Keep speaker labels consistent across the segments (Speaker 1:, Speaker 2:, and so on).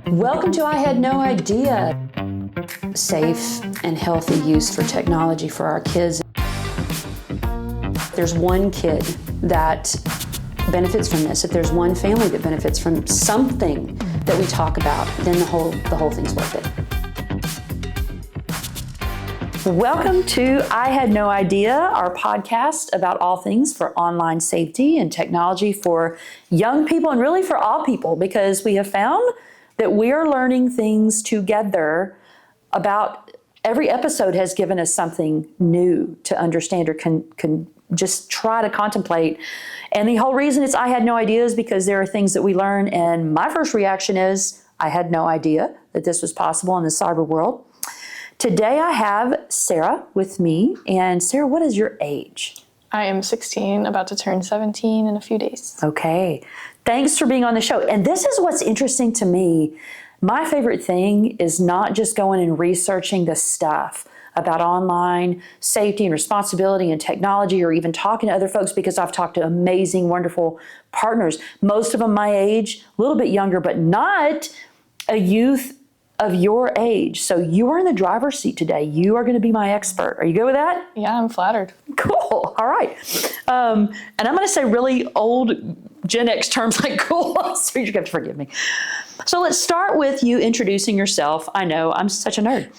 Speaker 1: Welcome to I Had No Idea. Safe and healthy use for technology for our kids. There's one kid that benefits from this, if there's one family that benefits from something that we talk about, then the whole thing's worth it. Welcome to I Had No Idea, our podcast about all things for online safety and technology for young people and really for all people, because we have found that we are learning things together about every episode has given us something new to understand or can just try to contemplate. And the whole reason it's I Had No Idea is because there are things that we learn. And my first reaction is I had no idea that this was possible in the cyber world. Today I have Sarah with me. And Sarah, what is your age?
Speaker 2: I am 16, about to turn 17 in a few days.
Speaker 1: Okay. Thanks for being on the show. And this is what's interesting to me. My favorite thing is not just going and researching the stuff about online safety and responsibility and technology, or even talking to other folks, because I've talked to amazing, wonderful partners, most of them my age, a little bit younger, but not a youth of your age. So you are in the driver's seat today. You are going to be my expert. Are you good with that?
Speaker 2: Yeah, I'm flattered.
Speaker 1: Cool. All right. And I'm going to say really old Gen X terms like cool, so you're going to have to forgive me. So let's start with you introducing yourself. I know, I'm such a nerd.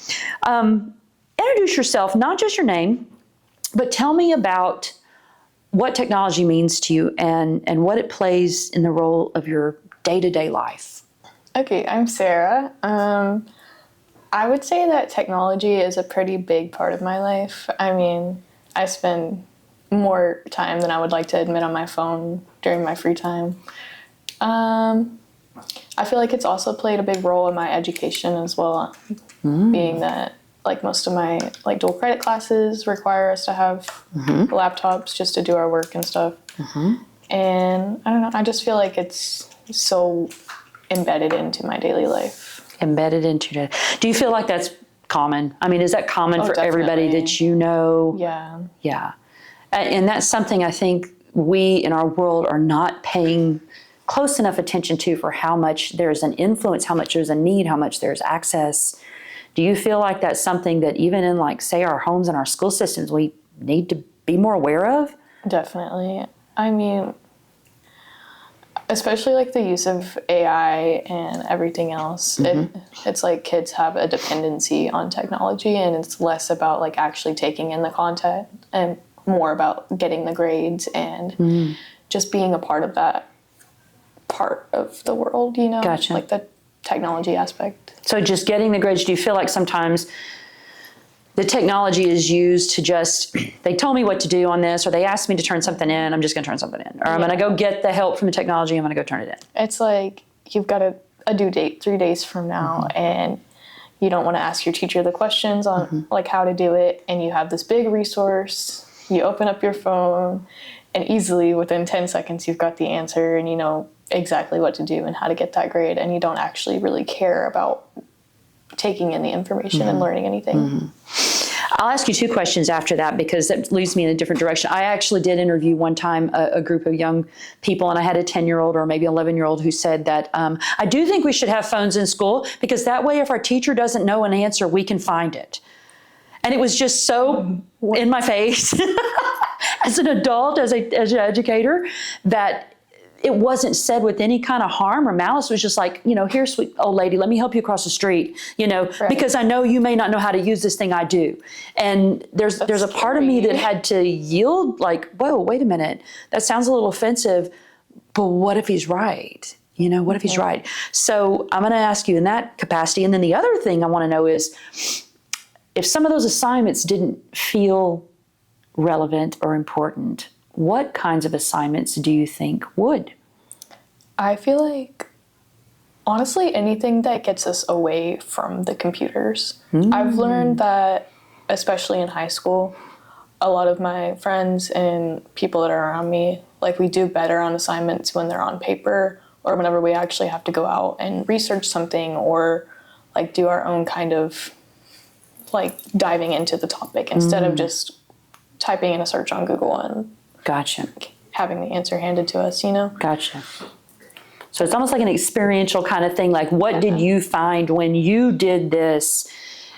Speaker 1: Introduce yourself, not just your name, but tell me about what technology means to you and what it plays in the role of your day-to-day life.
Speaker 2: Okay, I'm Sarah. I would say that technology is a pretty big part of my life. I mean, I spend more time than I would like to admit on my phone during my free time. I feel like it's also played a big role in my education as well, being that like most of my like dual credit classes require us to have laptops just to do our work and stuff. And I don't know, I just feel like it's so embedded into my daily life.
Speaker 1: Embedded into it. Do you feel like that's common? I mean, is that common for
Speaker 2: definitely.
Speaker 1: Everybody that you know?
Speaker 2: Yeah.
Speaker 1: Yeah. And that's something I think we in our world are not paying close enough attention to, for how much there's an influence, how much there's a need, how much there's access. Do you feel like that's something that even in, like, say, our homes and our school systems, we need to be more aware of?
Speaker 2: Definitely. I mean, especially like the use of AI and everything else, it's like kids have a dependency on technology, and it's less about like actually taking in the content and more about getting the grades and just being a part of that part of the world, you know?
Speaker 1: Gotcha.
Speaker 2: Like the technology aspect.
Speaker 1: So just getting the grades, do you feel like sometimes the technology is used to just, they told me what to do on this, or they asked me to turn something in, I'm just going to turn something in. Or I'm going to go get the help from the technology, I'm going to go turn it in.
Speaker 2: It's like you've got a due date 3 days from now, and you don't want to ask your teacher the questions on like how to do it, and you have this big resource. You open up your phone, and easily within 10 seconds you've got the answer, and you know exactly what to do and how to get that grade, and you don't actually really care about taking in the information and learning anything.
Speaker 1: I'll ask you two questions after that, because that leads me in a different direction. I actually did interview one time a group of young people, and I had a 10-year-old or maybe 11-year-old who said that I do think we should have phones in school, because that way if our teacher doesn't know an answer, we can find it. And it was just so in my face as an adult, as an educator, that it wasn't said with any kind of harm or malice. It was just like, you know, here, sweet old lady, let me help you across the street, you know, because I know you may not know how to use this thing I do. And there's a part of me that had to yield, like, whoa, wait a minute. That sounds a little offensive, but what if he's right? You know, what if he's right? So I'm going to ask you in that capacity. And then the other thing I want to know is, if some of those assignments didn't feel relevant or important, what kinds of assignments do you think would?
Speaker 2: I feel like, honestly, anything that gets us away from the computers. I've learned that, especially in high school, a lot of my friends and people that are around me, like, we do better on assignments when they're on paper, or whenever we actually have to go out and research something, or like do our own kind of like diving into the topic instead of just typing in a search on Google and
Speaker 1: Gotcha.
Speaker 2: having the answer handed to us, you know?
Speaker 1: Gotcha. So it's almost like an experiential kind of thing. Like, what did you find when you did this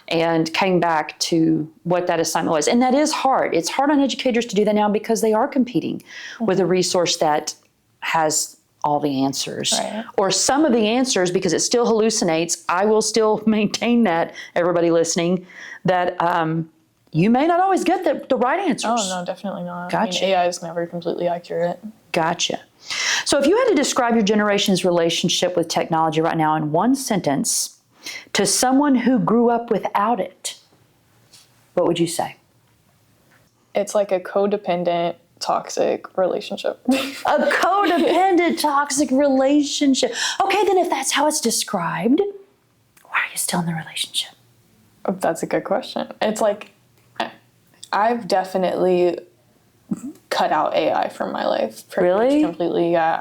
Speaker 1: and came back to what that assignment was? And that is hard. It's hard on educators to do that now because they are competing with a resource that has all the answers.
Speaker 2: Right.
Speaker 1: Or some of the answers, because it still hallucinates. I will still maintain that, everybody listening, that you may not always get the right answers.
Speaker 2: Oh, no, definitely not.
Speaker 1: Gotcha.
Speaker 2: I mean, AI is never completely accurate.
Speaker 1: Gotcha. So if you had to describe your generation's relationship with technology right now in one sentence to someone who grew up without it, what would you say?
Speaker 2: It's like a codependent, toxic relationship.
Speaker 1: A codependent, toxic relationship. Okay, then if that's how it's described, why are you still in the relationship?
Speaker 2: That's a good question. It's like, I've definitely cut out AI from my life. Pretty
Speaker 1: Really?
Speaker 2: much completely, yeah.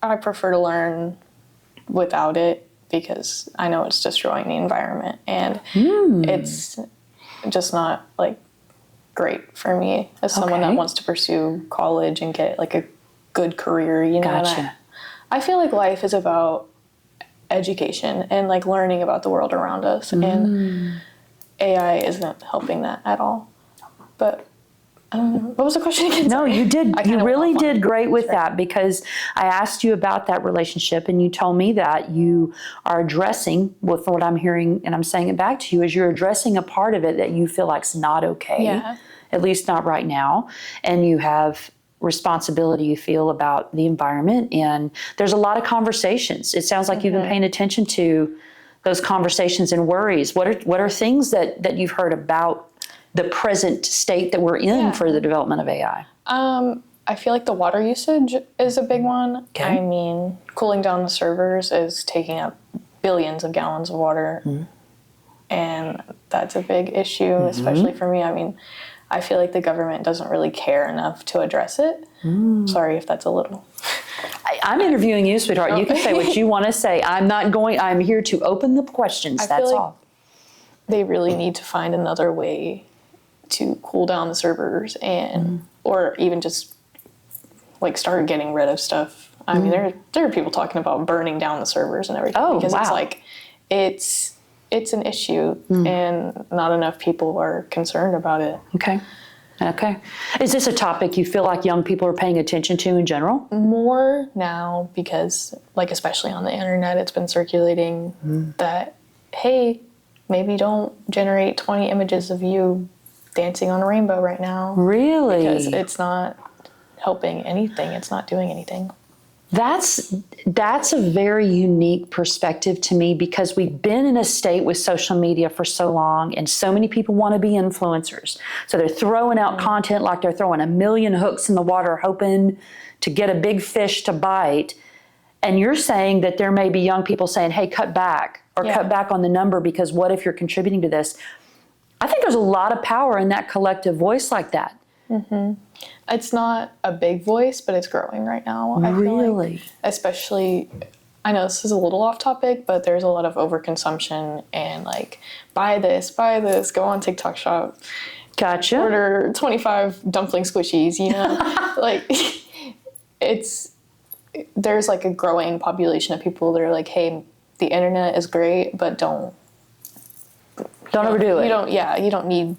Speaker 2: I prefer to learn without it because I know it's destroying the environment, and it's just not like great for me as someone
Speaker 1: Okay.
Speaker 2: that wants to pursue college and get like a good career, you know. And
Speaker 1: Gotcha.
Speaker 2: I feel like life is about education and like learning about the world around us, and AI isn't helping that at all. But I don't know. What was the question again?
Speaker 1: No, you did.
Speaker 2: I kinda
Speaker 1: You
Speaker 2: went
Speaker 1: really
Speaker 2: off on
Speaker 1: did
Speaker 2: it.
Speaker 1: great with
Speaker 2: That's right.
Speaker 1: that, because I asked you about that relationship and you told me that you are addressing, with what I'm hearing and I'm saying it back to you, is you're addressing a part of it that you feel like's not okay,
Speaker 2: Yeah.
Speaker 1: at least not right now. And you have responsibility, you feel, about the environment. And there's a lot of conversations. It sounds like you've been paying attention to those conversations and worries. What are things that you've heard about the present state that we're in
Speaker 2: Yeah.
Speaker 1: for the development of AI?
Speaker 2: I feel like the water usage is a big one.
Speaker 1: Okay.
Speaker 2: I mean, cooling down the servers is taking up billions of gallons of water. And that's a big issue, especially for me. I mean, I feel like the government doesn't really care enough to address it. Sorry if that's a little.
Speaker 1: I'm interviewing you, sweetheart. You can say what you want to say. I'm here to open the questions.
Speaker 2: I feel
Speaker 1: That's
Speaker 2: like
Speaker 1: all.
Speaker 2: they really need to find another way to cool down the servers, and or even just like start getting rid of stuff. I mean, there are people talking about burning down the servers and everything,
Speaker 1: Oh,
Speaker 2: because it's
Speaker 1: wow.
Speaker 2: like it's an issue, and not enough people are concerned about it.
Speaker 1: Okay. Okay. Is this a topic you feel like young people are paying attention to in general?
Speaker 2: More now because, like, especially on the internet, it's been circulating that, hey, maybe don't generate 20 images of you dancing on a rainbow right now,
Speaker 1: Really?
Speaker 2: because it's not helping anything. It's not doing anything.
Speaker 1: That's a very unique perspective to me, because we've been in a state with social media for so long, and so many people want to be influencers. So they're throwing out content like they're throwing a million hooks in the water, hoping to get a big fish to bite. And you're saying that there may be young people saying, hey, cut back, or
Speaker 2: Yeah.
Speaker 1: cut back on the number, because what if you're contributing to this? I think there's a lot of power in that collective voice like that.
Speaker 2: It's not a big voice, but it's growing right now. I feel like.
Speaker 1: Really?
Speaker 2: Especially, I know this is a little off topic, but there's a lot of overconsumption and like, buy this, go on TikTok shop,
Speaker 1: Gotcha.
Speaker 2: order 25 dumpling squishies, you know? Like, there's like a growing population of people that are like, hey, the internet is great, but don't
Speaker 1: overdo it.
Speaker 2: You don't need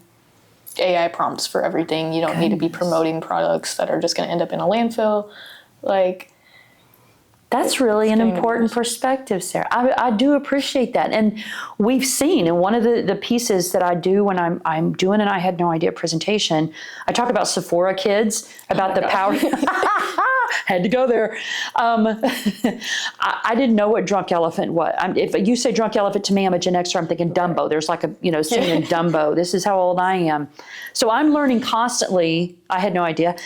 Speaker 2: AI prompts for everything. You don't need to be promoting products that are just going to end up in a landfill. Like,
Speaker 1: That's really an
Speaker 2: getting
Speaker 1: important
Speaker 2: worse.
Speaker 1: perspective, Sarah. I do appreciate that. And we've seen, and one of the pieces that I do when I'm doing an I Had No Idea presentation, I talk about Sephora Kids, about the power. Had to go there. I didn't know what Drunk Elephant was. If you say Drunk Elephant to me, I'm a Gen Xer, I'm thinking Dumbo. There's like a, singing Dumbo. This is how old I am. So I'm learning constantly. I had no idea.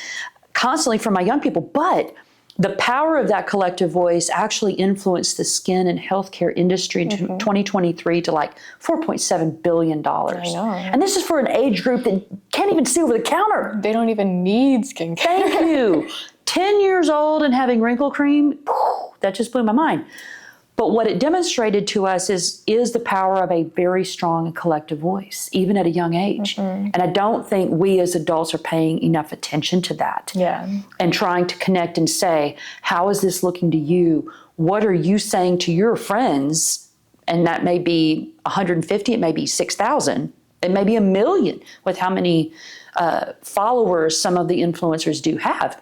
Speaker 1: Constantly from my young people. But the power of that collective voice actually influenced the skin and healthcare industry in 2023 to like $4.7 billion. I
Speaker 2: know.
Speaker 1: And this is for an age group that can't even see over the counter.
Speaker 2: they don't even need skincare.
Speaker 1: Thank you. 10 years old and having wrinkle cream, that just blew my mind. But what it demonstrated to us is the power of a very strong and collective voice, even at a young age. And I don't think we as adults are paying enough attention to that.
Speaker 2: Yeah.
Speaker 1: And trying to connect and say, how is this looking to you? what are you saying to your friends? And that may be 150, it may be 6,000, it may be 1 million with how many followers some of the influencers do have.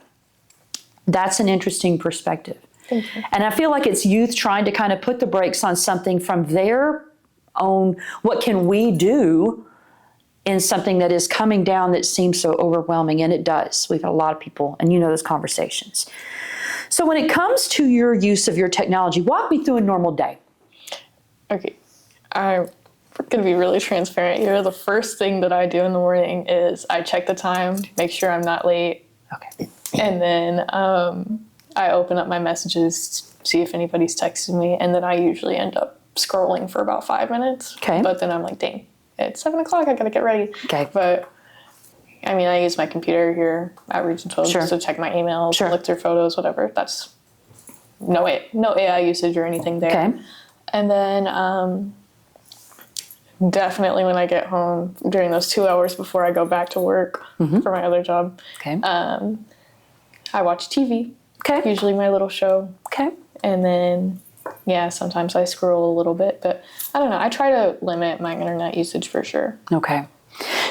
Speaker 1: That's an interesting perspective. And I feel like it's youth trying to kind of put the brakes on something from their own, what can we do in something that is coming down that seems so overwhelming, and it does. We've had a lot of people, and you know those conversations. So when it comes to your use of your technology, walk me through a normal day.
Speaker 2: Okay, I'm going to be really transparent here. The first thing that I do in the morning is I check the time, make sure I'm not late.
Speaker 1: Okay.
Speaker 2: And then I open up my messages, see if anybody's texted me, and then I usually end up scrolling for about 5 minutes.
Speaker 1: Okay.
Speaker 2: But then I'm like, dang, it's 7 o'clock, I gotta get ready.
Speaker 1: Okay.
Speaker 2: But I mean, I use my computer here at Regent 12
Speaker 1: Sure.
Speaker 2: just to check my emails,
Speaker 1: Sure.
Speaker 2: look through photos, whatever. That's no AI usage or anything there.
Speaker 1: Okay.
Speaker 2: And then definitely when I get home during those 2 hours before I go back to work for my other job,
Speaker 1: Okay.
Speaker 2: I watch TV.
Speaker 1: Okay.
Speaker 2: Usually my little show.
Speaker 1: Okay.
Speaker 2: And then, yeah, sometimes I scroll a little bit, but I don't know. I try to limit my internet usage for sure.
Speaker 1: Okay.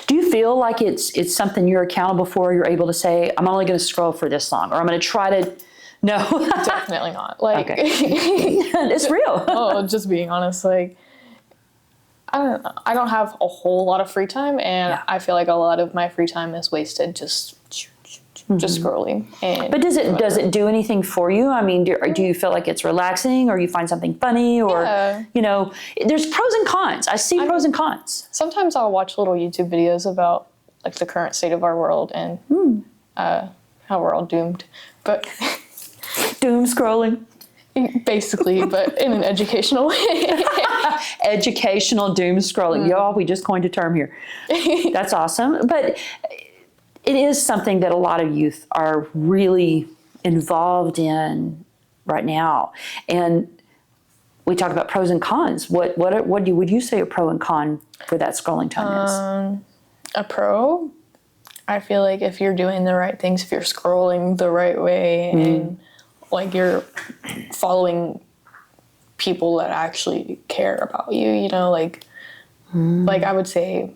Speaker 1: Do you feel like it's something you're accountable for? You're able to say, I'm only going to scroll for this long, or I'm going to try to, no.
Speaker 2: Definitely not. Like,
Speaker 1: Okay. It's real.
Speaker 2: oh, just being honest, like, I don't know. I don't have a whole lot of free time, and
Speaker 1: Yeah.
Speaker 2: I feel like a lot of my free time is wasted just scrolling. And
Speaker 1: But does it do anything for you? I mean, do you feel like it's relaxing, or you find something funny, or
Speaker 2: Yeah.
Speaker 1: there's pros and cons. I see pros and cons.
Speaker 2: sometimes I'll watch little YouTube videos about like the current state of our world and how we're all doomed. But
Speaker 1: Doom scrolling.
Speaker 2: basically, but in an educational way.
Speaker 1: Educational doom scrolling. Y'all, we just coined a term here. That's awesome. But it is something that a lot of youth are really involved in right now. And we talk about pros and cons. What would you say a pro and con for that scrolling time is?
Speaker 2: A pro, I feel like if you're doing the right things, if you're scrolling the right way and like you're following people that actually care about you, like I would say,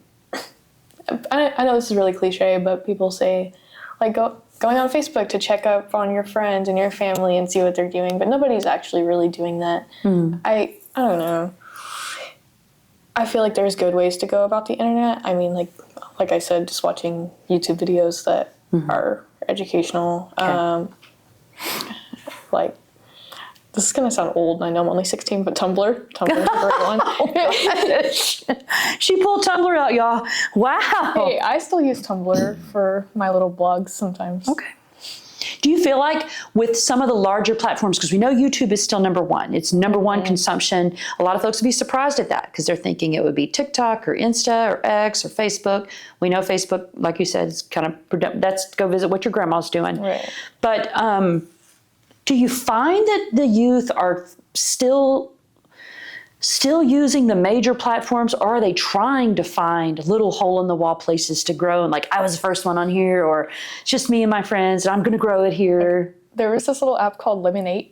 Speaker 2: I know this is really cliche, but people say like going on Facebook to check up on your friends and your family and see what they're doing, but nobody's actually really doing that. I don't know. I feel like there's good ways to go about the internet. I mean, like I said, just watching YouTube videos that are educational.
Speaker 1: Okay.
Speaker 2: Like, this is gonna sound old, and I know I'm only 16, but Tumblr is a great one.
Speaker 1: She pulled Tumblr out, y'all. Wow.
Speaker 2: Hey, I still use Tumblr for my little blogs sometimes.
Speaker 1: Okay. Do you feel like with some of the larger platforms, because we know YouTube is still number one, it's number one consumption. A lot of folks would be surprised at that because they're thinking it would be TikTok or Insta or X or Facebook. We know Facebook, like you said, is kind of, that's go visit what your grandma's doing.
Speaker 2: Right.
Speaker 1: But do you find that the youth are still using the major platforms, or are they trying to find little hole in the wall places to grow? And like, I was the first one on here, or it's just me and my friends, and I'm going to grow it here.
Speaker 2: There was this little app called Lemonade.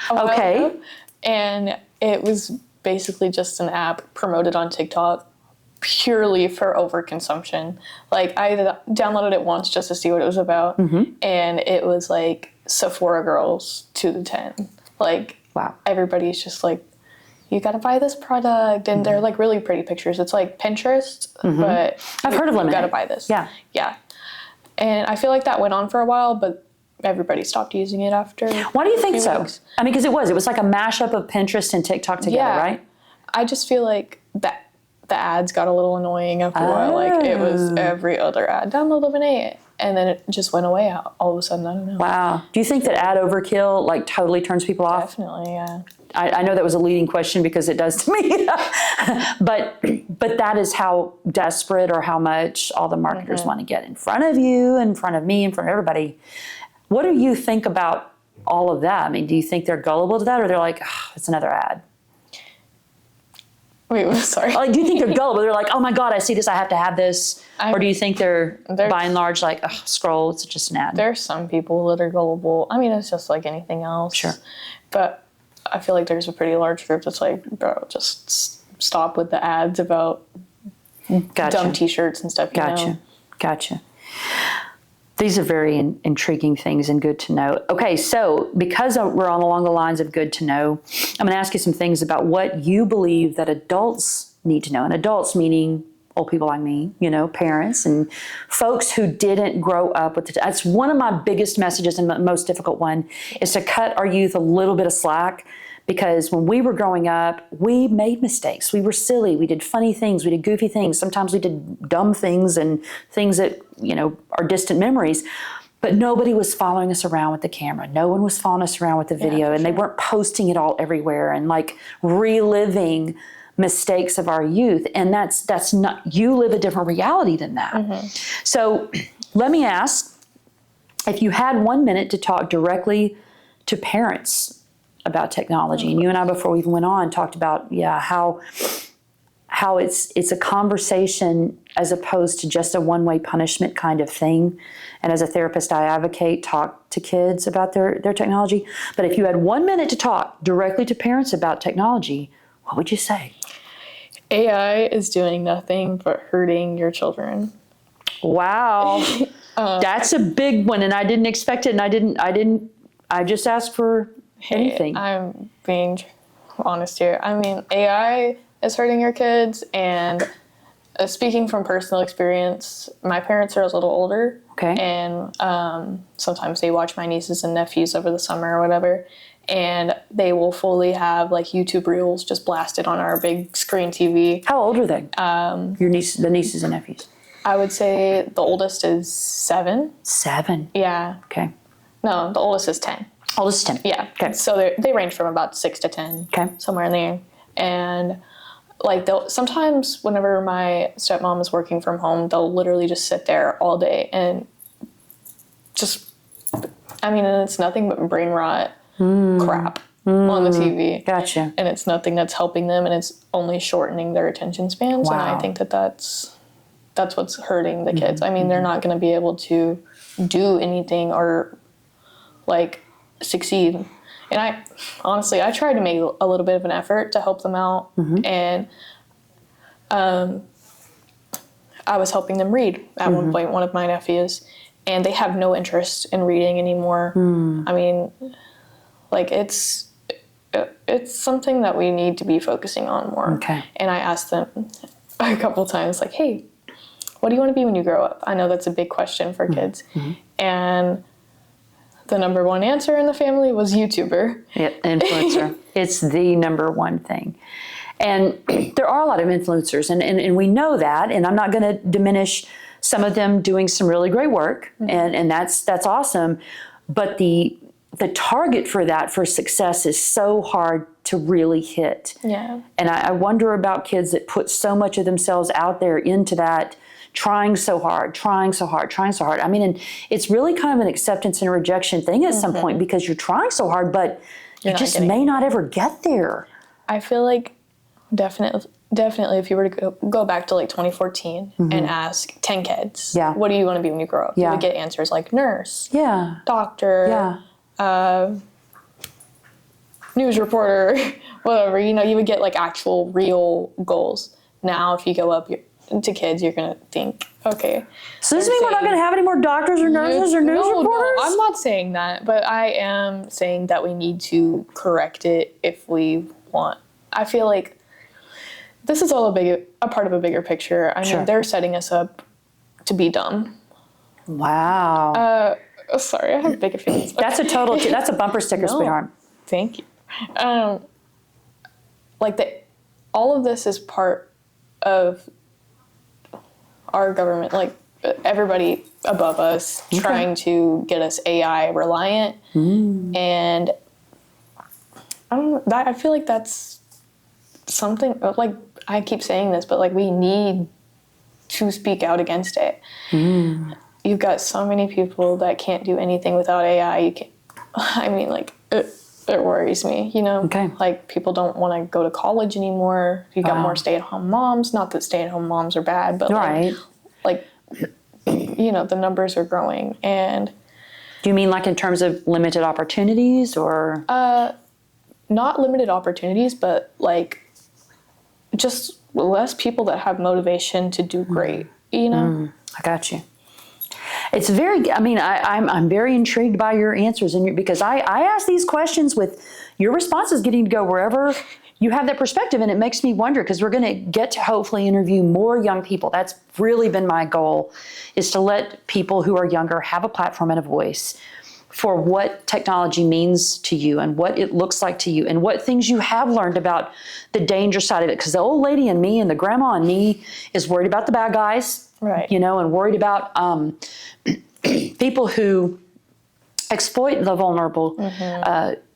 Speaker 1: Okay.
Speaker 2: And it was basically just an app promoted on TikTok purely for overconsumption. Like, I downloaded it once just to see what it was about, and it was like Sephora girls to the 10. Like,
Speaker 1: Wow.
Speaker 2: Everybody's just like, you gotta buy this product, and they're like really pretty pictures. It's like Pinterest, but
Speaker 1: I've heard of Lemonade.
Speaker 2: You gotta buy this.
Speaker 1: Yeah.
Speaker 2: And I feel like that went on for a while, but everybody stopped using it after.
Speaker 1: Why do you think
Speaker 2: few
Speaker 1: so?
Speaker 2: weeks.
Speaker 1: I mean, because it was like a mashup of Pinterest and TikTok together, right?
Speaker 2: I just feel like that the ads got a little annoying after a while. Like, it was every other ad. Download Lemonade. And then it just went away all of a sudden. I don't know.
Speaker 1: Wow. Do you think that ad overkill like totally turns people off?
Speaker 2: Definitely, yeah.
Speaker 1: I know that was a leading question because it does to me. but that is how desperate or how much all the marketers want to get in front of you, in front of me, in front of everybody. What do you think about all of that? I mean, do you think they're gullible to that, or they're like, oh, it's another ad?
Speaker 2: Wait, sorry.
Speaker 1: Like, do you think they're gullible? They're like, oh my God, I see this, I have to have this. Or do you think they're by and large like, oh, scroll, it's just an ad?
Speaker 2: There's some people that are gullible. I mean, it's just like anything else.
Speaker 1: Sure.
Speaker 2: But I feel like there's a pretty large group that's like, bro, just stop with the ads about
Speaker 1: Gotcha.
Speaker 2: dumb T-shirts and stuff.
Speaker 1: Gotcha. These are very intriguing things and good to know. Okay, so because we're on along the lines of good to know, I'm going to ask you some things about what you believe that adults need to know. And adults meaning old people like me, parents and folks who didn't grow up with it. That's one of my biggest messages and the most difficult one is to cut our youth a little bit of slack. Because when we were growing up, we made mistakes. We were silly. We did funny things. We did goofy things. Sometimes we did dumb things and things that, are distant memories. But nobody was following us around with the camera. No one was following us around with the video. And they weren't posting it all everywhere and like reliving mistakes of our youth. And that's not, you live a different reality than that. Mm-hmm. So let me ask, if you had 1 minute to talk directly to parents about technology, and you and I, before we even went on, talked about how it's a conversation as opposed to just a one-way punishment kind of thing. And as a therapist, I advocate talk to kids about their technology. But if you had 1 minute to talk directly to parents about technology, what would you say?
Speaker 2: AI is doing nothing but hurting your children.
Speaker 1: Wow, that's a big one, and I didn't expect it, and I just asked for anything.
Speaker 2: I'm being honest here. I mean, AI is hurting your kids, and speaking from personal experience, my parents are a little older.
Speaker 1: Okay.
Speaker 2: And sometimes they watch my nieces and nephews over the summer or whatever, and they will fully have like YouTube Reels just blasted on our big screen TV.
Speaker 1: How old are they? The nieces and nephews.
Speaker 2: I would say the oldest is 7.
Speaker 1: 7?
Speaker 2: Yeah.
Speaker 1: Okay.
Speaker 2: No, the oldest is 10.
Speaker 1: Oldest is 10.
Speaker 2: Yeah.
Speaker 1: Okay.
Speaker 2: So they range from about 6 to 10.
Speaker 1: Okay.
Speaker 2: Somewhere in there. And like sometimes whenever my stepmom is working from home, they'll literally just sit there all day and just, and it's nothing but brain rot crap on the TV.
Speaker 1: Gotcha.
Speaker 2: And it's nothing that's helping them, and it's only shortening their attention spans.
Speaker 1: Wow.
Speaker 2: And I think that's what's hurting the kids. They're not going to be able to do anything or like succeed. And I tried to make a little bit of an effort to help them out. Mm-hmm. And I was helping them read at one point, one of my nephews, and they have no interest in reading anymore. It's something that we need to be focusing on more.
Speaker 1: Okay.
Speaker 2: And I asked them a couple times, like, hey, what do you want to be when you grow up? I know that's a big question for kids. Mm-hmm. And the number one answer in the family was YouTuber.
Speaker 1: Yeah, influencer. It's the number one thing. And there are a lot of influencers, and we know that, and I'm not going to diminish some of them doing some really great work, and that's awesome. But the target for that, for success, is so hard to really hit.
Speaker 2: Yeah.
Speaker 1: And I wonder about kids that put so much of themselves out there into that, trying so hard. And it's really kind of an acceptance and rejection thing at some point, because you're trying so hard, but you just may not ever get there.
Speaker 2: I feel like definitely if you were to go back to like 2014 and ask 10 kids, what do you want to be when you grow up? You would get answers like nurse, doctor, news reporter, whatever. You would get like actual real goals. Now, if you go up to kids, you're going to think, okay.
Speaker 1: So does this mean we're not going to have any more doctors or nurses or news reporters?
Speaker 2: No, I'm not saying that, but I am saying that we need to correct it if we want. I feel like this is all a part of a bigger picture. They're setting us up to be dumb.
Speaker 1: Wow.
Speaker 2: Sorry, I have big opinions.
Speaker 1: That's a bumper sticker, sweetheart.
Speaker 2: Thank you. All of this is part of our government, like everybody above us trying to get us AI reliant. And I feel like that's something, like I keep saying this, but like we need to speak out against it. You've got so many people that can't do anything without AI. It worries me,
Speaker 1: Okay.
Speaker 2: Like people don't want to go to college anymore. You got more stay-at-home moms. Not that stay-at-home moms are bad, but the numbers are growing. And
Speaker 1: do you mean like in terms of limited opportunities, or?
Speaker 2: not limited opportunities, but like just less people that have motivation to do great, you know?
Speaker 1: I got you. It's very, I mean, I'm very intrigued by your answers because I ask these questions with your responses getting to go wherever you have that perspective. And it makes me wonder, because we're going to get to hopefully interview more young people. That's really been my goal, is to let people who are younger have a platform and a voice for what technology means to you and what it looks like to you and what things you have learned about the danger side of it. Because the old lady in me and the grandma in me is worried about the bad guys,
Speaker 2: Right.
Speaker 1: you know, and worried about people who exploit the vulnerable.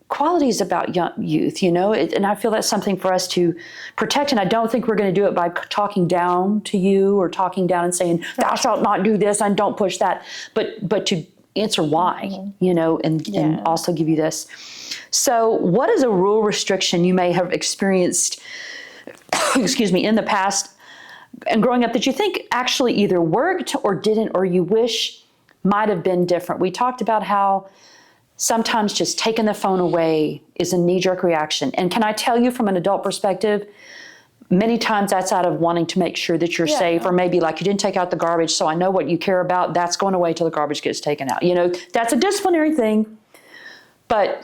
Speaker 1: Qualities about young youth, you know, and I feel that's something for us to protect. And I don't think we're going to do it by talking down to you or talking down and saying, thou shalt not do this and don't push that, but to answer why, you know, and also give you this. So what is a rule restriction you may have experienced, excuse me, in the past and growing up that you think actually either worked or didn't, or you wish might have been different? We talked about how sometimes just taking the phone away is a knee-jerk reaction. And can I tell you from an adult perspective, many times that's out of wanting to make sure that you're safe, or maybe like you didn't take out the garbage, so I know what you care about, that's going away till the garbage gets taken out. You know, that's a disciplinary thing. But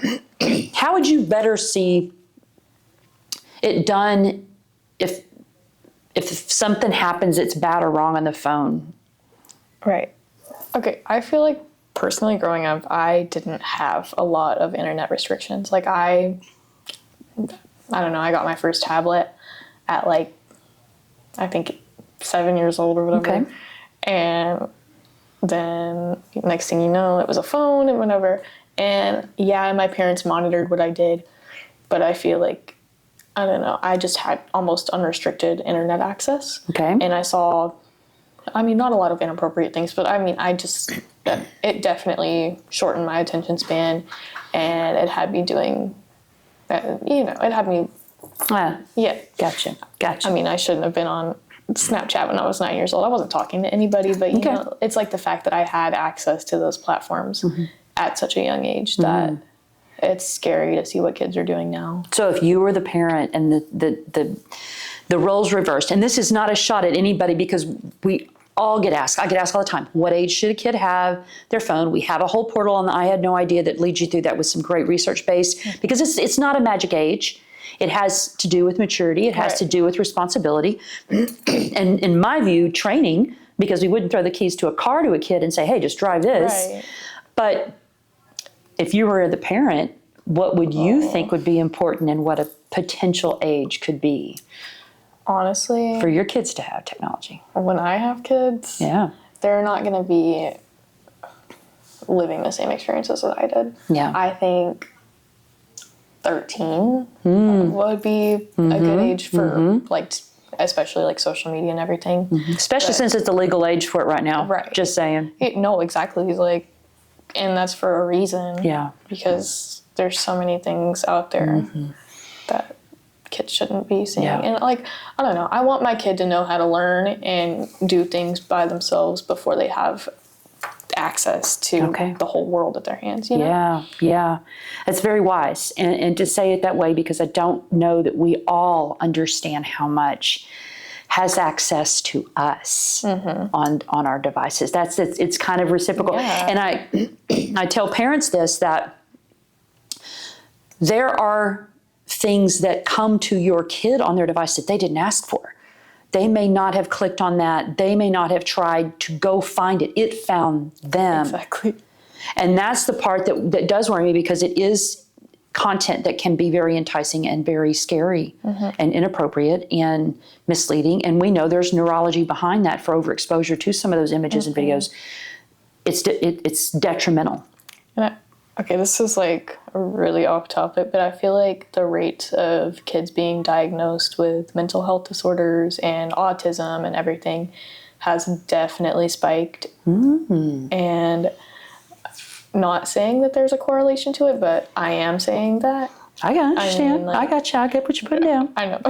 Speaker 1: how would you better see it done if something happens that's bad or wrong on the phone?
Speaker 2: Right. Okay, I feel like personally growing up, I didn't have a lot of internet restrictions. Like I don't know, I got my first tablet at like, I think 7 years old or whatever.
Speaker 1: Okay.
Speaker 2: And then next thing you know, it was a phone and whatever. And yeah, my parents monitored what I did, but I feel like, I don't know, I just had almost unrestricted internet access.
Speaker 1: Okay.
Speaker 2: And I saw, I mean, not a lot of inappropriate things, but I mean, it definitely shortened my attention span, and it had me doing, you know, it had me, yeah.
Speaker 1: Gotcha.
Speaker 2: I mean, I shouldn't have been on Snapchat when I was 9 years old. I wasn't talking to anybody, but you know, it's like the fact that I had access to those platforms at such a young age that it's scary to see what kids are doing now.
Speaker 1: So if you were the parent and the roles reversed, and this is not a shot at anybody because we all get asked, I get asked all the time, what age should a kid have their phone? We have a whole portal on the I Had No Idea that leads you through that with some great research base, because it's not a magic age. It has to do with maturity. It has to do with responsibility. And in my view, training, because we wouldn't throw the keys to a car to a kid and say, hey, just drive this.
Speaker 2: Right.
Speaker 1: But if you were the parent, what would you think would be important and what a potential age could be
Speaker 2: Honestly,
Speaker 1: for your kids to have technology?
Speaker 2: when I have kids, they're not going to be living the same experiences that I did.
Speaker 1: Yeah.
Speaker 2: I think 13 would be a good age for like, especially like social media and everything.
Speaker 1: Especially since it's the legal age for it right now.
Speaker 2: Right.
Speaker 1: Just saying.
Speaker 2: No, exactly. Like, and that's for a reason.
Speaker 1: Yeah.
Speaker 2: Because there's so many things out there that kids shouldn't be seeing.
Speaker 1: Yeah.
Speaker 2: And like, I don't know, I want my kid to know how to learn and do things by themselves before they have access to the whole world at their hands, you know?
Speaker 1: Yeah. That's very wise. And to say it that way, because I don't know that we all understand how much has access to us on our devices. It's kind of reciprocal.
Speaker 2: Yeah.
Speaker 1: And I tell parents this, that there are things that come to your kid on their device that they didn't ask for. They may not have clicked on that. They may not have tried to go find it. It found them.
Speaker 2: Exactly.
Speaker 1: And that's the part that does worry me, because it is content that can be very enticing and very scary and inappropriate and misleading. And we know there's neurology behind that for overexposure to some of those images and videos. It's detrimental.
Speaker 2: And okay, this is like really off topic, but I feel like the rate of kids being diagnosed with mental health disorders and autism and everything has definitely spiked. And not saying that there's a correlation to it, but I am saying that.
Speaker 1: I understand.
Speaker 2: I mean, like,
Speaker 1: I got you. I get what you're putting down.
Speaker 2: I know.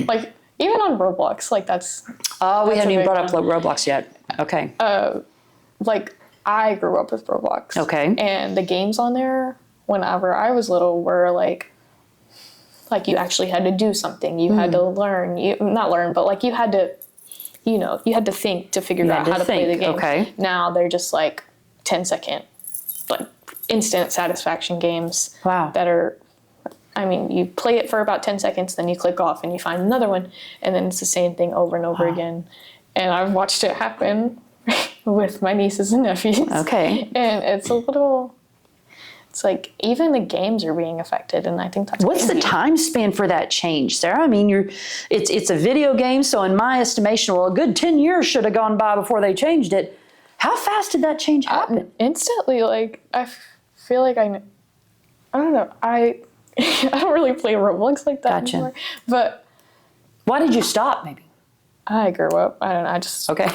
Speaker 2: Like, even on Roblox, like that's...
Speaker 1: Oh, we haven't even brought up
Speaker 2: one.
Speaker 1: Roblox yet. Okay.
Speaker 2: Like, I grew up with Roblox.
Speaker 1: Okay.
Speaker 2: And the games on there, whenever I was little, were like like you actually had to do something. You had to learn. Not learn, but like you had to, you had to think to figure out how to play the game.
Speaker 1: Okay.
Speaker 2: Now they're just like 10-second, like instant satisfaction games.
Speaker 1: Wow.
Speaker 2: That are, I mean, you play it for about 10 seconds, then you click off and you find another one, and then it's the same thing over and over again. And I've watched it happen with my nieces and nephews.
Speaker 1: Okay.
Speaker 2: And it's it's like even the games are being affected, and I think that's
Speaker 1: What's the
Speaker 2: crazy.
Speaker 1: time span for that change, Sarah? I mean, it's a video game, so in my estimation, well, a good 10 years should have gone by before they changed it. How fast did that change happen?
Speaker 2: Instantly, like I feel like I don't know, I don't really play Roblox like that
Speaker 1: Gotcha.
Speaker 2: anymore. But
Speaker 1: Why did you stop, maybe?
Speaker 2: I grew up. I don't know. I just
Speaker 1: Okay.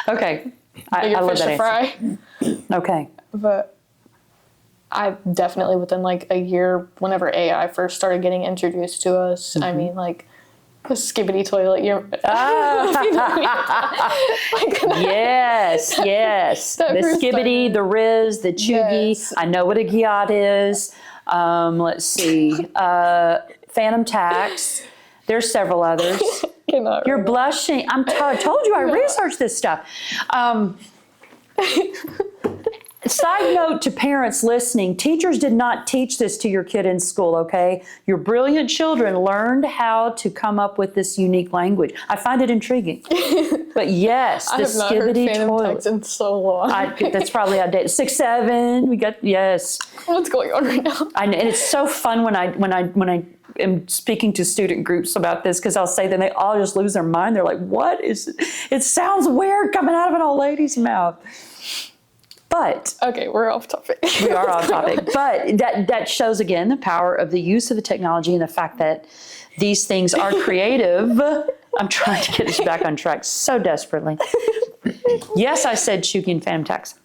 Speaker 1: Okay. I
Speaker 2: bigger
Speaker 1: love
Speaker 2: fish
Speaker 1: that
Speaker 2: to
Speaker 1: answer.
Speaker 2: fry.
Speaker 1: Okay.
Speaker 2: But I definitely within like a year, whenever AI first started getting introduced to us, I mean like the Skibbity toilet. You know what I mean?
Speaker 1: Yes, yes.
Speaker 2: That
Speaker 1: The
Speaker 2: first
Speaker 1: Skibbity,
Speaker 2: time.
Speaker 1: the Riz, the Chugi.
Speaker 2: Yes.
Speaker 1: I know what a Giat is. Let's see. Phantom Tax. There's several others.
Speaker 2: Cannot
Speaker 1: You're
Speaker 2: remember.
Speaker 1: blushing. I told you I researched this stuff. Side note to parents listening, teachers did not teach this to your kid in school, okay? Your brilliant children learned how to come up with this unique language. I find it intriguing. But yes, the
Speaker 2: I have not heard
Speaker 1: Skibbity
Speaker 2: Phantom
Speaker 1: toilet.
Speaker 2: Text in so long.
Speaker 1: That's probably outdated. 6'7", we got, yes.
Speaker 2: What's going on right now?
Speaker 1: And it's so fun when I am speaking to student groups about this, because I'll say that they all just lose their mind. They're like, what is it? It sounds weird coming out of an old lady's mouth. But
Speaker 2: Okay, we're off topic.
Speaker 1: we are off topic. But that shows again the power of the use of the technology and the fact that these things are creative. I'm trying to get us back on track so desperately. Yes, I said Chugi and Phantom Tax.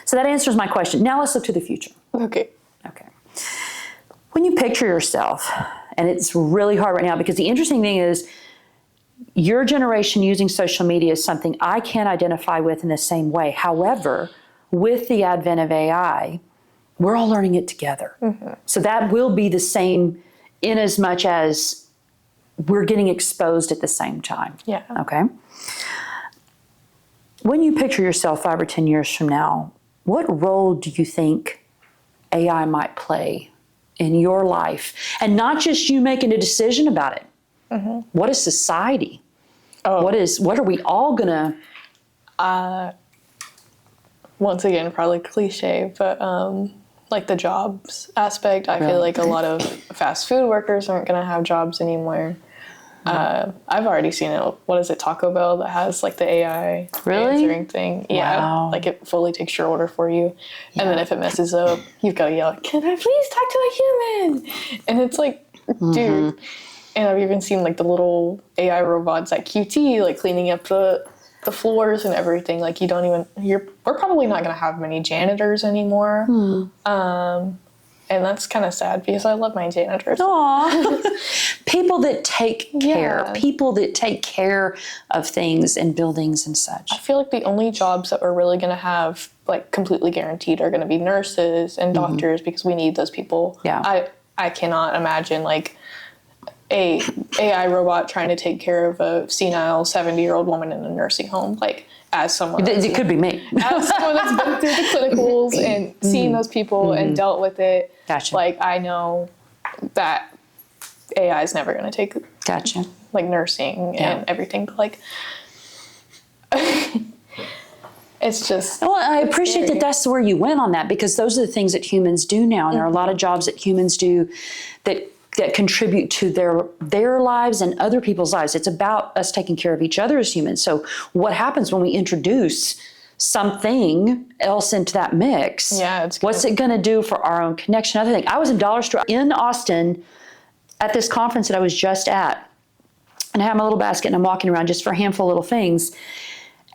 Speaker 1: So that answers my question. Now let's look to the future.
Speaker 2: Okay.
Speaker 1: Okay. When you picture yourself, and it's really hard right now because the interesting thing is your generation using social media is something I can't identify with in the same way. However, with the advent of AI, we're all learning it together. Mm-hmm. So that will be the same in as much as we're getting exposed at the same time.
Speaker 2: Yeah.
Speaker 1: Okay. When you picture yourself 5 or 10 years from now, what role do you think AI might play in your life? And not just you making a decision about it. Mm-hmm. What is society?
Speaker 2: Oh.
Speaker 1: What are we all gonna?
Speaker 2: Once again, probably cliche, but like the jobs aspect, I
Speaker 1: Really?
Speaker 2: feel like a lot of fast food workers aren't going to have jobs anymore. I've already seen it. What is it, Taco Bell, that has like the AI
Speaker 1: Really?
Speaker 2: answering thing? Yeah,
Speaker 1: Wow.
Speaker 2: like it fully takes your order for you, and then if it messes up, you've got to yell, "Can I please talk to a human?" And it's like, dude. And I've even seen like the little AI robots at QT, like cleaning up the floors and everything. Like you don't even, we're probably not going to have many janitors anymore. And that's kind of sad because I love my janitors.
Speaker 1: Aw. People that take care.
Speaker 2: Yeah.
Speaker 1: People that take care of things and buildings and such.
Speaker 2: I feel like the only jobs that we're really going to have like completely guaranteed are going to be nurses and doctors because we need those people.
Speaker 1: Yeah.
Speaker 2: I cannot imagine like a AI robot trying to take care of a senile 70-year-old woman in a nursing home, like as someone
Speaker 1: It could be me.
Speaker 2: as someone that's been through the clinicals and seen those people and dealt with it.
Speaker 1: Gotcha.
Speaker 2: Like I know that AI is never going to take
Speaker 1: Gotcha.
Speaker 2: like nursing and everything, but like it's just
Speaker 1: Well, I appreciate
Speaker 2: scary.
Speaker 1: that that's where you went on that, because those are the things that humans do now. And there are a lot of jobs that humans do that contribute to their lives and other people's lives. It's about us taking care of each other as humans. So what happens when we introduce something else into that mix?
Speaker 2: Yeah, it's
Speaker 1: what's it going to do for our own connection? Other thing, I was in Dollar Store in Austin at this conference that I was just at, and I have my little basket and I'm walking around just for a handful of little things.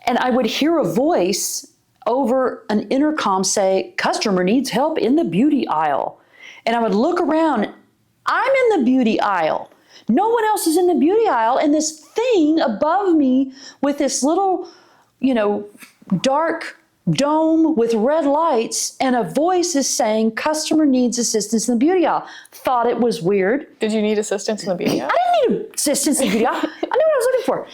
Speaker 1: And I would hear a voice over an intercom say, "Customer needs help in the beauty aisle." And I would look around, I'm in the beauty aisle. No one else is in the beauty aisle. And this thing above me with this little, dark dome with red lights, and a voice is saying, customer needs assistance in the beauty aisle. Thought it was weird.
Speaker 2: Did you need assistance in the beauty aisle?
Speaker 1: I didn't need assistance in the beauty aisle. I knew what I was looking for.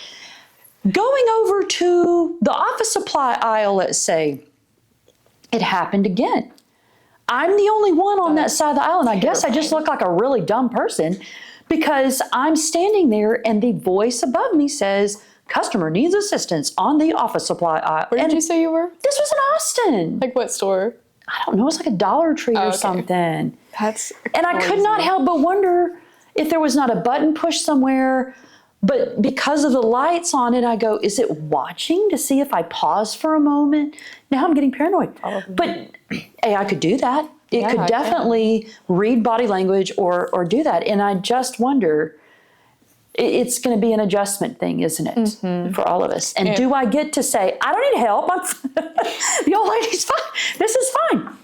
Speaker 1: Going over to the office supply aisle, let's say, it happened again. I'm the only one on that side of the aisle, and I guess I just look like a really dumb person because I'm standing there and the voice above me says, customer needs assistance on the office supply aisle.
Speaker 2: Where did you say you were?
Speaker 1: This was in Austin.
Speaker 2: Like what store?
Speaker 1: I don't know, it was like a Dollar Tree or
Speaker 2: okay.
Speaker 1: something.
Speaker 2: That's
Speaker 1: And I could not help but wonder if there was not a button push somewhere, but because of the lights on it, I go, is it watching to see if I pause for a moment? Now I'm getting paranoid.
Speaker 2: Probably.
Speaker 1: But AI could do that. It
Speaker 2: Yeah,
Speaker 1: could
Speaker 2: it
Speaker 1: definitely read body language or do that. And I just wonder, it's going to be an adjustment thing, isn't it, for all of us? And do I get to say, I don't need help. The old lady's fine. This is fine.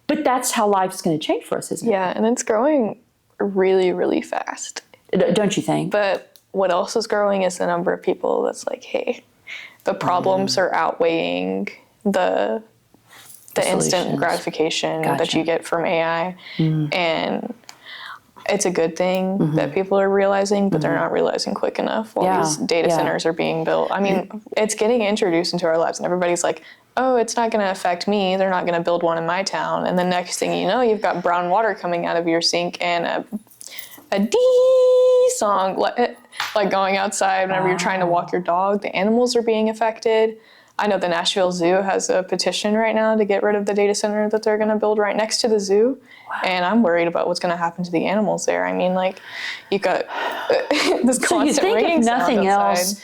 Speaker 1: But that's how life's going to change for us, isn't it?
Speaker 2: Yeah, and it's growing really, really fast.
Speaker 1: Don't you think?
Speaker 2: But what else is growing is the number of people that's like, hey, the problems are outweighing the instant
Speaker 1: solutions.
Speaker 2: gratification that
Speaker 1: Gotcha.
Speaker 2: you get from AI. And it's a good thing that people are realizing, but they're not realizing quick enough while
Speaker 1: Yeah,
Speaker 2: these data
Speaker 1: yeah.
Speaker 2: centers are being built. I mean, it's getting introduced into our lives, and everybody's like, oh, it's not going to affect me. They're not going to build one in my town. And the next thing you know, you've got brown water coming out of your sink and a dee song like going outside whenever you're trying to walk your dog. The animals are being affected. I know the Nashville Zoo has a petition right now to get rid of the data center that they're going to build right next to the zoo. Wow. And I'm worried about what's going to happen to the animals there. I mean, like, you've got this constant
Speaker 1: So you think
Speaker 2: ringing
Speaker 1: if
Speaker 2: sound
Speaker 1: nothing
Speaker 2: outside.
Speaker 1: else,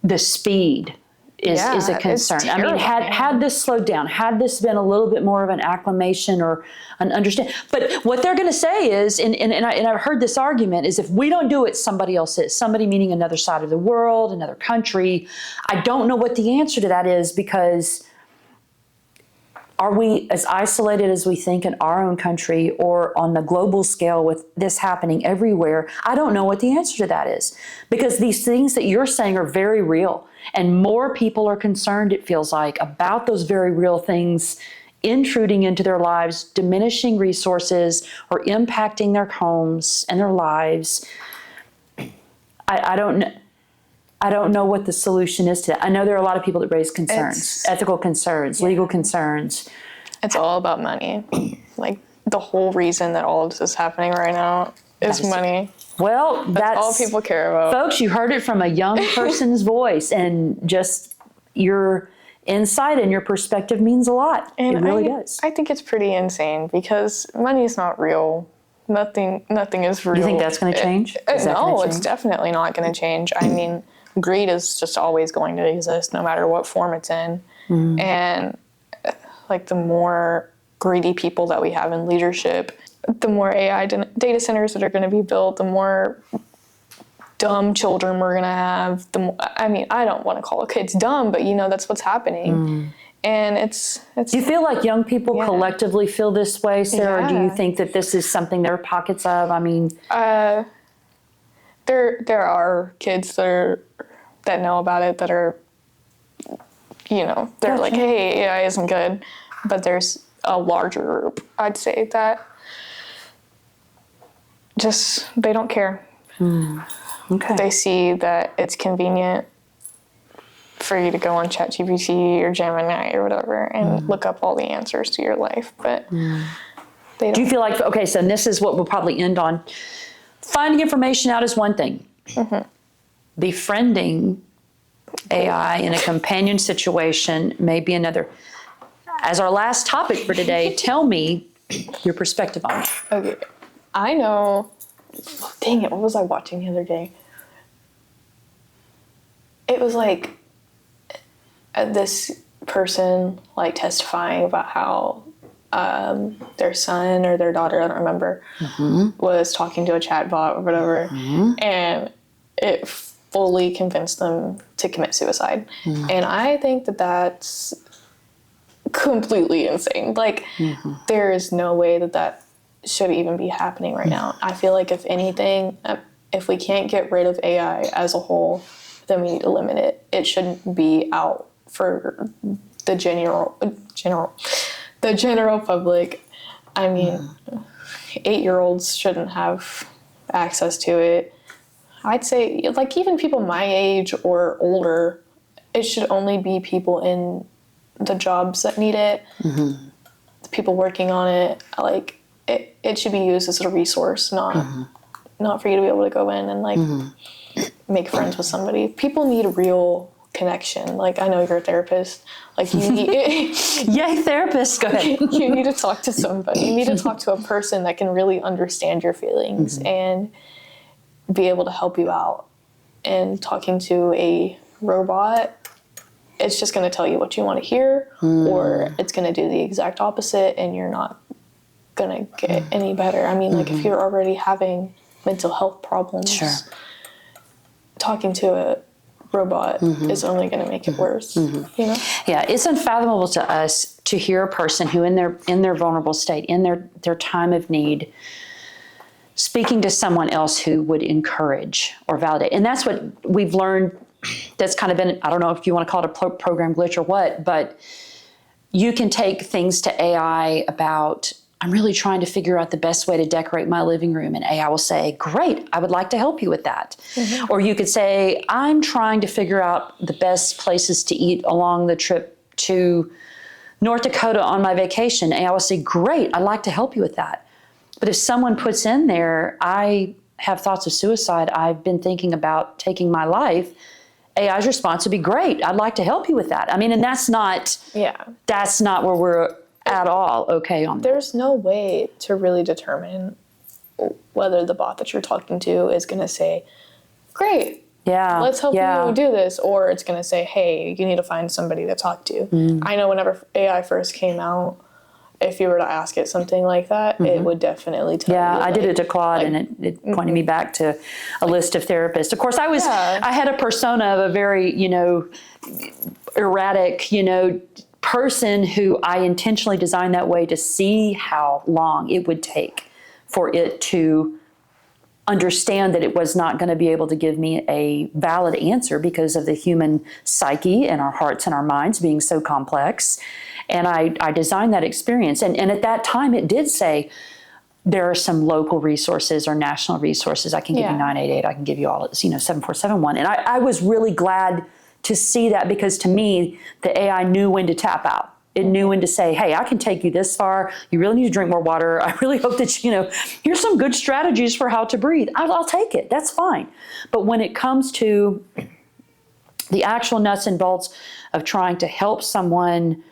Speaker 1: the speed is a
Speaker 2: it's
Speaker 1: concern. I mean, had this slowed down, had this been a little bit more of an acclimation or an understand. But what they're going to say is, and I've heard this argument, is if we don't do it, somebody else is. Somebody meaning another side of the world, another country. I don't know what the answer to that is, because are we as isolated as we think in our own country or on the global scale with this happening everywhere? I don't know what the answer to that is, because these things that you're saying are very real, and more people are concerned, it feels like, about those very real things intruding into their lives, diminishing resources, or impacting their homes and their lives. I don't know what the solution is to that. I know there are a lot of people that raise concerns, ethical concerns, legal concerns.
Speaker 2: It's all about money. Like, the whole reason that all of this is happening right now is money.
Speaker 1: Well, that's
Speaker 2: all people care about.
Speaker 1: Folks, you heard it from a young person's voice, and just your insight and your perspective means a lot.
Speaker 2: And
Speaker 1: it really does.
Speaker 2: I think it's pretty insane because money is not real. Nothing is real.
Speaker 1: You think that's going to change?
Speaker 2: No, it's definitely not going to change. I mean, greed is just always going to exist no matter what form it's in. And like, the more greedy people that we have in leadership, the more AI data centers that are going to be built, the more dumb children we're going to have. I mean, I don't want to call kids dumb, but that's what's happening. And it's.
Speaker 1: Do you feel like young people collectively feel this way, Sarah? Or do you think that this is something there are pockets of? I mean,
Speaker 2: there are kids that know about it, that are, they're like, hey, AI isn't good. But there's a larger group, I'd say, that just, they don't care.
Speaker 1: okay.
Speaker 2: They see that it's convenient for you to go on ChatGPT or Gemini or whatever and look up all the answers to your life. But they don't.
Speaker 1: Do you feel like, okay, so this is what we'll probably end on. Finding information out is one thing. Befriending AI in a companion situation may be another. As our last topic for today, tell me your perspective on it.
Speaker 2: Okay. I know. Dang it, what was I watching the other day? It was like this person like testifying about how their son or their daughter, I don't remember, was talking to a chatbot or whatever, and it fully convinced them to commit suicide. And I think that that's completely insane. Like, there is no way that should even be happening right now. I feel like, if anything, if we can't get rid of AI as a whole, then we need to limit it. It shouldn't be out for the general public. I mean, 8-year-olds shouldn't have access to it. I'd say, like, even people my age or older, it should only be people in the jobs that need it, the people working on it. Like, it should be used as a resource, not for you to be able to go in and, like, make friends with somebody. People need a real connection. Like, I know you're a therapist. Like, you need...
Speaker 1: Yay, therapist, go ahead.
Speaker 2: You need to talk to somebody. You need to talk to a person that can really understand your feelings and be able to help you out. And talking to a robot, it's just going to tell you what you want to hear, or it's going to do the exact opposite, and you're not going to get any better. I mean, like, if you're already having mental health problems, talking to a robot is only going to make it worse. You know?
Speaker 1: Yeah, it's unfathomable to us to hear a person who, in their vulnerable state, in their time of need, speaking to someone else who would encourage or validate. And that's what we've learned. That's kind of been, I don't know if you want to call it a program glitch or what, but you can take things to AI about, I'm really trying to figure out the best way to decorate my living room. And AI will say, great, I would like to help you with that. Or you could say, I'm trying to figure out the best places to eat along the trip to North Dakota on my vacation. AI will say, great, I'd like to help you with that. But if someone puts in there, I have thoughts of suicide, I've been thinking about taking my life, AI's response would be, great, I'd like to help you with that. I mean, and that's not where we're at all okay on that.
Speaker 2: There's no way to really determine whether the bot that you're talking to is going to say, great, let's help you do this, or it's going to say, hey, you need to find somebody to talk to. I know whenever AI first came out, if you were to ask it something like that, it would definitely tell you.
Speaker 1: Yeah, I did it to Claude, and it pointed me back to a list of therapists. Of course, I had a persona of a very, erratic, person who I intentionally designed that way to see how long it would take for it to understand that it was not going to be able to give me a valid answer because of the human psyche and our hearts and our minds being so complex. And I designed that experience. And at that time, it did say, there are some local resources or national resources. I can give you 988. I can give you all, 7471. And I was really glad to see that, because to me, the AI knew when to tap out. It knew when to say, hey, I can take you this far. You really need to drink more water. I really hope that, here's some good strategies for how to breathe. I'll take it. That's fine. But when it comes to the actual nuts and bolts of trying to help someone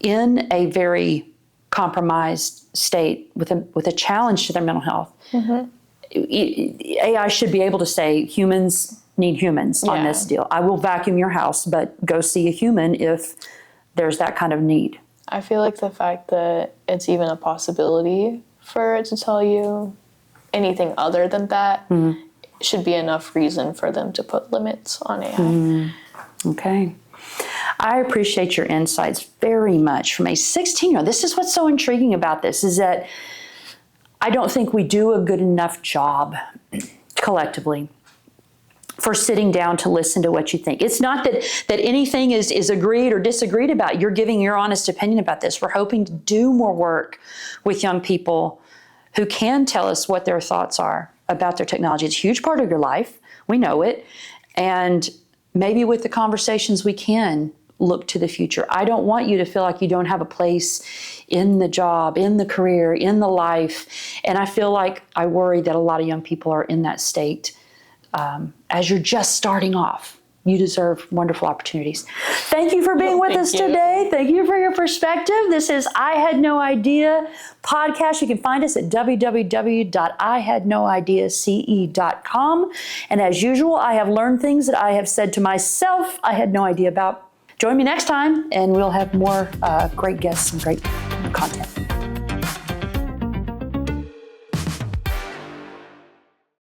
Speaker 1: in a very compromised state with a challenge to their mental health, AI should be able to say, humans need humans on this deal. I will vacuum your house, but go see a human if there's that kind of need.
Speaker 2: I feel like the fact that it's even a possibility for it to tell you anything other than that should be enough reason for them to put limits on AI.
Speaker 1: Okay. I appreciate your insights very much from a 16-year-old. This is what's so intriguing about this, is that I don't think we do a good enough job collectively for sitting down to listen to what you think. It's not that anything is agreed or disagreed about. You're giving your honest opinion about this. We're hoping to do more work with young people who can tell us what their thoughts are about their technology. It's a huge part of your life. We know it. And maybe with the conversations we can look to the future. I don't want you to feel like you don't have a place in the job, in the career, in the life. And I feel like I worry that a lot of young people are in that state. As you're just starting off, you deserve wonderful opportunities. Thank you for being with us today. Thank you for your perspective. This is I Had No Idea podcast. You can find us at www.ihadnoideace.com. And as usual, I have learned things that I have said to myself I had no idea about. Join me next time, and we'll have more great guests and great content.